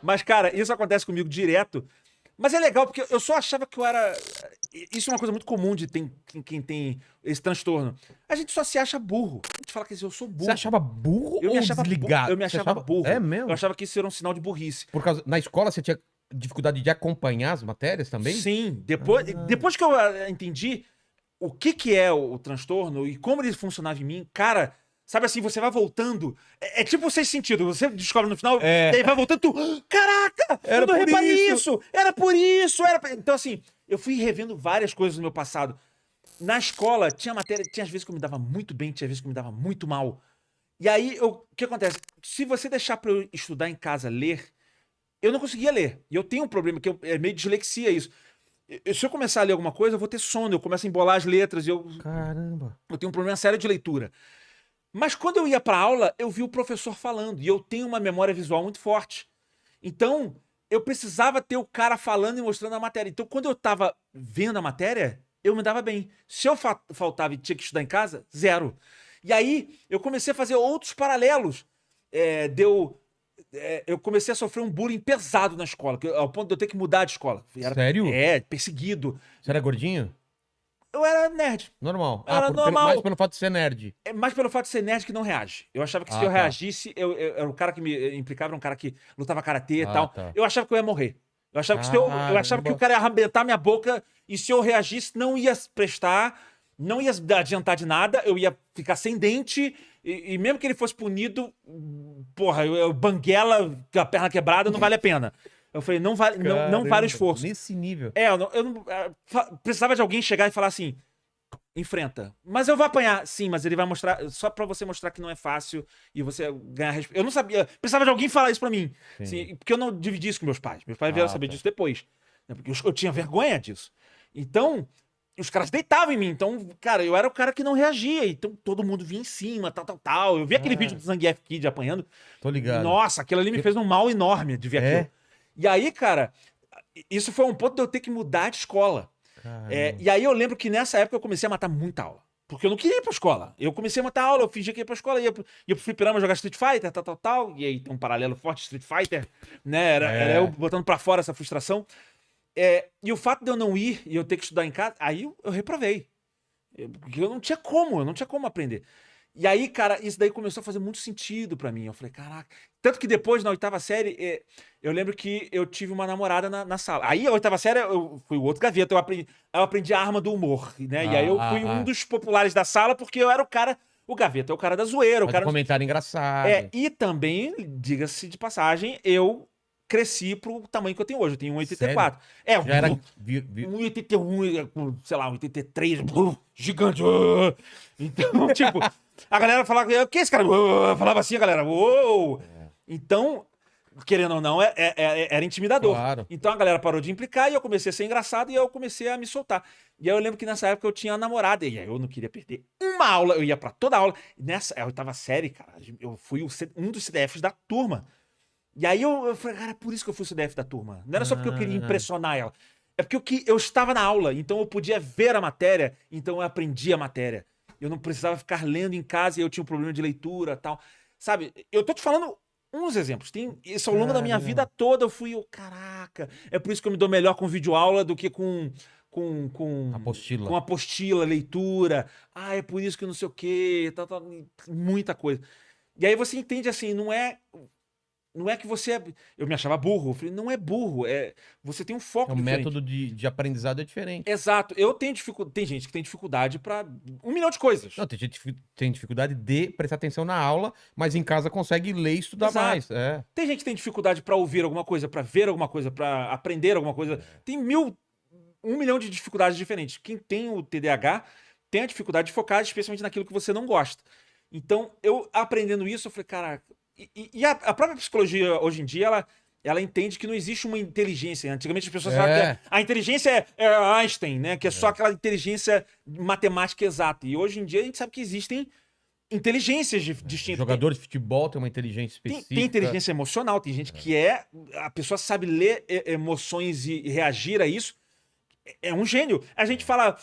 Mas, cara, isso acontece comigo direto. Mas é legal, porque eu só achava que eu era... Isso é uma coisa muito comum de quem tem esse transtorno. A gente só se acha burro. A gente fala que eu sou burro. Você achava burro Eu me ou achava desligado? Eu me Você achava burro. É mesmo? Eu achava que isso era um sinal de burrice. Por causa... Na escola você tinha dificuldade de acompanhar as matérias também? Sim. Depois que eu entendi o que é o transtorno e como ele funcionava em mim, cara... Sabe assim, você vai voltando. É tipo o Sexto Sentido. Você descobre no final, e aí vai voltando, tu. Caraca! Era eu não por reparei isso. isso! Era por isso! Então, assim, eu fui revendo várias coisas do meu passado. Na escola, tinha matéria, tinha às vezes que eu me dava muito bem, tinha vezes que eu me dava muito mal. E aí, o que acontece? Se você deixar pra eu estudar em casa, ler, eu não conseguia ler. E eu tenho um problema, que é meio dislexia isso. Se eu começar a ler alguma coisa, eu vou ter sono, eu começo a embolar as letras, Caramba. eu tenho um problema sério de leitura. Mas quando eu ia pra aula, eu vi o professor falando. E eu tenho uma memória visual muito forte. Então, eu precisava ter o cara falando e mostrando a matéria. Então, quando eu tava vendo a matéria, eu me dava bem. Se eu faltava e tinha que estudar em casa, zero. E aí, eu comecei a fazer outros paralelos. Eu comecei a sofrer um bullying pesado na escola, ao ponto de eu ter que mudar de escola. Sério? Perseguido. Você era gordinho? Eu era nerd. Normal. Era normal. Mais pelo fato de ser nerd. É mais pelo fato de ser nerd que não reage. Eu achava que se eu reagisse, eu era o cara que me implicava, era um cara que lutava karatê e tal. Tá. Eu achava que eu ia morrer. Eu achava que o cara ia arrebentar minha boca e se eu reagisse, não ia prestar, não ia adiantar de nada, eu ia ficar sem dente e mesmo que ele fosse punido, porra, eu banguela com a perna quebrada, não vale a pena. Eu falei, não vale o esforço. Nesse nível. Precisava de alguém chegar e falar assim, enfrenta. Mas eu vou apanhar. Sim, mas ele vai mostrar, só pra você mostrar que não é fácil e você ganhar respeito. Eu não sabia, precisava de alguém falar isso pra mim. Assim, porque eu não dividi isso com meus pais. Meus pais vieram saber disso depois. Né, porque eu tinha vergonha disso. Então, os caras deitavam em mim. Então, cara, eu era o cara que não reagia. Então, todo mundo vinha em cima, tal. Eu vi aquele vídeo do Zangief Kid apanhando. Tô ligado. Nossa, aquilo ali me fez um mal enorme de ver aquilo. E aí, cara, isso foi um ponto de eu ter que mudar de escola. E aí eu lembro que nessa época eu comecei a matar muita aula. Porque eu não queria ir pra escola. Eu comecei a matar aula, eu fingia que ia pra escola, ia pro fliperama jogar Street Fighter, tal. E aí tem um paralelo forte, Street Fighter, né? Era eu botando pra fora essa frustração. E o fato de eu não ir e eu ter que estudar em casa, aí eu reprovei. Porque eu não tinha como aprender. E aí, cara, isso daí começou a fazer muito sentido pra mim. Eu falei, caraca. Tanto que depois, na oitava série, eu lembro que eu tive uma namorada na sala. Aí, a oitava série, eu fui o outro gaveta. Eu aprendi a arma do humor, né? E aí eu fui um dos populares da sala, porque eu era o gaveta é o cara da zoeira. Faz comentário engraçado. E também, diga-se de passagem, eu cresci pro tamanho que eu tenho hoje. Eu tenho 1,84. Já era... 1,81, sei lá, 1,83, gigante. Então, tipo... A galera falava, o que é esse cara? Eu falava assim, a galera, uou! Então, querendo ou não, era intimidador. Claro. Então a galera parou de implicar e eu comecei a ser engraçado e eu comecei a me soltar. E aí eu lembro que nessa época eu tinha uma namorada e aí eu não queria perder uma aula, eu ia pra toda aula. Nessa oitava série, cara, eu fui um dos CDFs da turma. E aí eu falei, cara, é por isso que eu fui o CDF da turma. Não era só porque eu queria impressionar ela. É porque eu estava na aula, então eu podia ver a matéria, então eu aprendi a matéria. Eu não precisava ficar lendo em casa e eu tinha um problema de leitura e tal. Sabe, eu tô te falando uns exemplos. Isso ao longo da minha vida toda eu fui, caraca. É por isso que eu me dou melhor com videoaula do que com apostila. Com apostila, leitura. É por isso que não sei o quê, tal, muita coisa. E aí você entende assim, não é que você... Eu me achava burro. Eu falei, não é burro. Você tem um foco diferente. O método de aprendizado é diferente. Exato. Eu tenho dificuldade... Tem gente que tem dificuldade pra 1 milhão de coisas. Não, tem gente que tem dificuldade de prestar atenção na aula, mas em casa consegue ler e estudar mais. Tem gente que tem dificuldade pra ouvir alguma coisa, pra ver alguma coisa, pra aprender alguma coisa. Tem 1 milhão de dificuldades diferentes. Quem tem o TDAH tem a dificuldade de focar, especialmente naquilo que você não gosta. Então, eu aprendendo isso, eu falei, caraca... E a própria psicologia, hoje em dia, ela entende que não existe uma inteligência. Antigamente as pessoas falavam que a inteligência é Einstein, né? Que é só aquela inteligência matemática exata. E hoje em dia a gente sabe que existem inteligências distintas. Jogador de futebol tem uma inteligência específica. Tem inteligência emocional, tem gente que a pessoa sabe ler emoções e reagir a isso. É um gênio. A gente fala,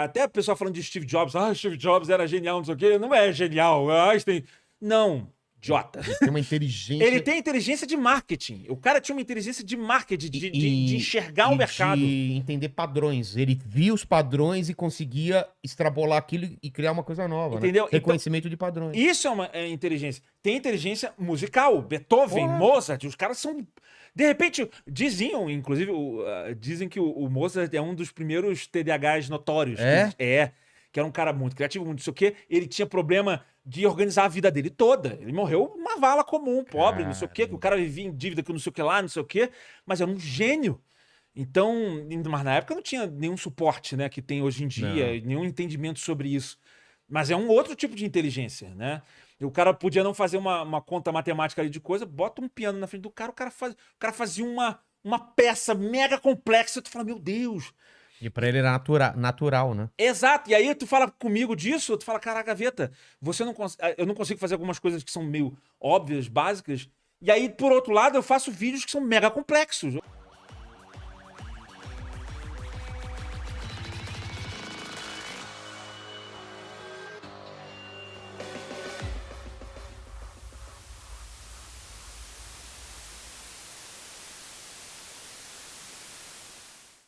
até a pessoa falando de Steve Jobs, Steve Jobs era genial, não sei o quê. Não é genial, Einstein... Não. idiota. Ele tem uma inteligência... Ele tem inteligência de marketing. O cara tinha uma inteligência de marketing, de enxergar o mercado. De entender padrões. Ele via os padrões e conseguia extrapolar aquilo e criar uma coisa nova. Entendeu? Né? Reconhecimento de padrões. Isso é uma inteligência. Tem inteligência musical. Beethoven, Mozart, os caras são... De repente, inclusive, dizem que o Mozart é um dos primeiros TDAHs notórios. Que era um cara muito criativo, muito não sei o quê. Ele tinha problema de organizar a vida dele toda. Ele morreu uma vala comum, pobre, não sei o quê, que o cara vivia em dívida com não sei o que lá, não sei o quê, mas era um gênio. Então, mas na época não tinha nenhum suporte, né, que tem hoje em dia, nenhum entendimento sobre isso. Mas é um outro tipo de inteligência, né? O cara podia não fazer uma conta matemática ali de coisa, bota um piano na frente do cara, o cara fazia uma peça mega complexa, e tu fala, meu Deus... E pra ele era natural, né? Exato. E aí tu fala comigo disso, tu fala, caraca, Gaveta, eu não consigo fazer algumas coisas que são meio óbvias, básicas. E aí, por outro lado, eu faço vídeos que são mega complexos.